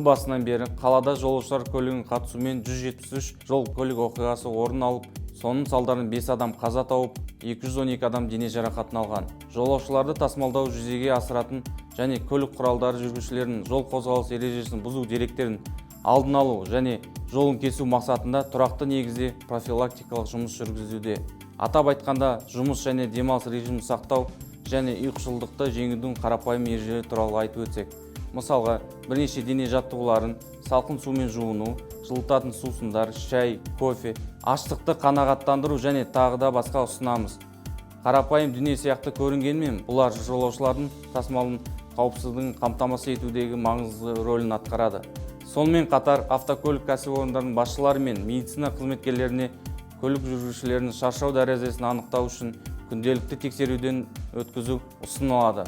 басынан бері қалада жолаушылар көлігінің қатысуымен 173 жол көлік оқиғасы орын алып, соның салдарынан 5 адам қаза тауып, 212 адам дене жарақатын алған. Жолаушыларды тасымалдау жүзеге асыратын және көлік құралдары жүргізушілерінің жол қозғалыс ережесін бұзу деректерін алдын алу және жолын кесу мақсатында тұрақты негізде профилактикалық жұмыс жүргізуде. Атап айтқанда, жұмыс және демалыс режимін сақтау және ұйқышылдықты жеңудің қарапайым ережелері туралы айтып өтсек. Мысалға, бірнеше дене жаттығуларын, салқын сумен жуыну, жылытатын сусындар, шай, кофе, аштықты қанағаттандыру және тағы да басқа ұсынамыз. Қарапайым дүние сияқты көрінгенмен, бұлар жолаушылардың тасымалының қауіпсіздігін қамтамасыз етудегі маңызды рөлін атқарады. Сонымен қатар, автокөлік кәсіпорындарының басшылары мен медицина қызметкерлеріне көлік жүргізушілерінің шаршау дәрежесін анықтау үшін күнделікті тексеруден өткізу ұсынылады.